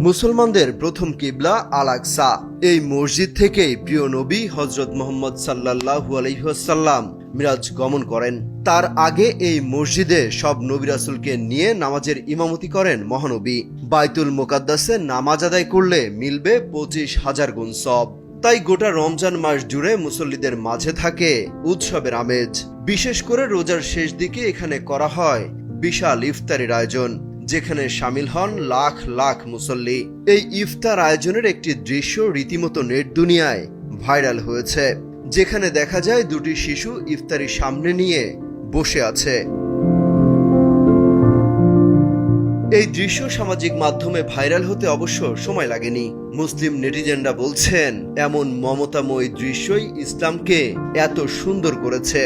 মুসলমানদের প্রথম কিবলা আল আকসা। এই মসজিদ থেকেই প্রিয় নবী হযরত মুহাম্মদ সাল্লাল্লাহু আলাইহি ওয়াসাল্লাম মিরাজ গমন করেন। তার আগে এই মসজিদে সব নবী রাসূলকে নিয়ে নামাজের ইমামতি করেন মহানবী। বাইতুল মুকাদ্দাসে নামাজ আদায় করলে মিলবে 25,000 গুণ সওয়াব। তাই গোটা রমজান মাস জুড়ে মুসল্লিদের মাঝে থাকে উৎসবের আমেজ। বিশেষ করে রোজার শেষ দিকে এখানে করা হয় বিশাল ইফতারের আয়োজন, যেখানে শামিল হন লাখ লাখ মুসল্লি। এই ইফতার আয়োজনের একটি দৃশ্য রীতিমতো নেট দুনিয়ায় ভাইরাল হয়েছে, যেখানে দেখা যায় দুটি শিশু ইফতারি সামনে নিয়ে বসে আছে। এই দৃশ্য সামাজিক মাধ্যমে ভাইরাল হতে অবশ্য সময় লাগেনি। মুসলিম নেটিজেনরা বলছেন, এমন মমতাময়ী দৃশ্যই ইসলামকে এত সুন্দর করেছে।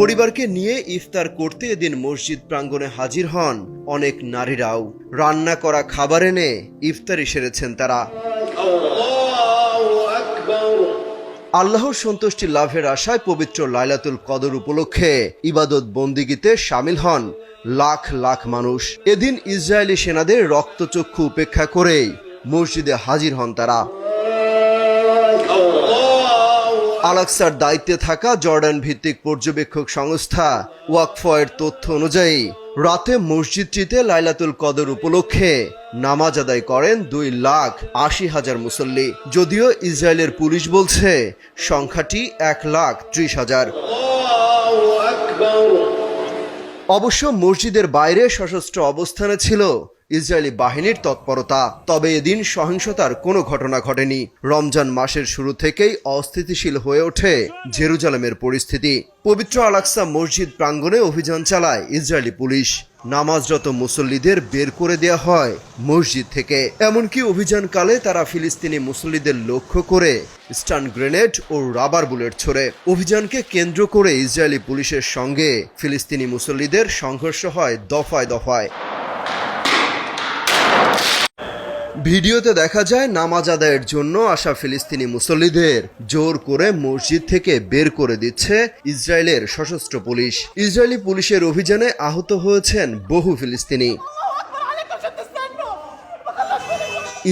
পরিবারকে নিয়ে ইফতার করতে এদিন মসজিদ প্রাঙ্গণে হাজির হন অনেক নারীরাও। রান্না করা খাবার এনে ইফতারি সেরেছেন তারা। আল্লাহর সন্তুষ্টি লাভের আশায় পবিত্র লাইলাতুল কদর উপলক্ষে ইবাদত বন্দিগিতে শামিল হন লাখ লাখ মানুষ। এদিন ইসরায়েলি সেনাদের রক্তচক্ষু উপেক্ষা করেই মসজিদে হাজির হন তারা। আল আকসার দায়িত্বে থাকা জর্ডান ভিত্তিক পর্যবেক্ষক সংস্থা ওয়াকফের তথ্য অনুযায়ী রাতে মসজিদটিতে লাইলাতুল কদর উপলক্ষে নামাজ আদায় করেন 2,80,000 মুসল্লি। যদিও ইসরায়েলের পুলিশ বলছে সংখ্যাটি 1,30,000। অবশ্য মসজিদের বাইরে সশস্ত্র অবস্থানে ছিল ইসরায়েলি বাহিনীর তৎপরতা। তবে এদিন সহিংসতার কোনো ঘটনা ঘটেনি। রমজান মাসের শুরু থেকেই অস্থিতিশীল হয়ে ওঠে জেরুজালেমের পরিস্থিতি। পবিত্র আল আকসা মসজিদ প্রাঙ্গণে অভিযান চালায় ইসরায়েলি পুলিশ। নামাজরত মুসল্লিদের বের করে দেয়া হয় মসজিদ থেকে। এমনকি অভিযানকালে তারা ফিলিস্তিনি মুসল্লিদের লক্ষ্য করে স্টান গ্রেনেড ও রাবার বুলেট ছোড়ে। অভিযানকে কেন্দ্র করে ইসরায়েলি পুলিশের সঙ্গে ফিলিস্তিনি মুসল্লিদের সংঘর্ষ হয় দফায় দফায়। ভিডিওতে দেখা যায় নামাজ আদায়ের জন্য আসা ফিলিস্তিনি মুসল্লিদের জোর করে মসজিদ থেকে বের করে দিচ্ছে ইসরায়েলের সশস্ত্র পুলিশ। ইসরায়েলি পুলিশের অভিযানে আহত হয়েছেন বহু ফিলিস্তিনি।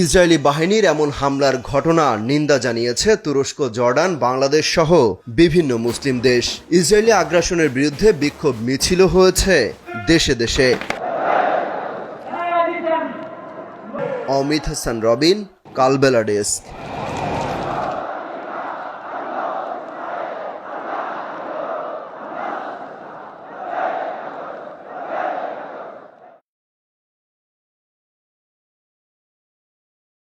ইসরায়েলি বাহিনীর এমন হামলার ঘটনা নিন্দা জানিয়েছে তুরস্ক, জর্ডান, বাংলাদেশ সহ বিভিন্ন মুসলিম দেশ। ইসরায়েলি আগ্রাসনের বিরুদ্ধে বিক্ষোভ মিছিলও হয়েছে দেশে দেশে। অমিত হাসান রবিন, কালবেলা ডেস্ক।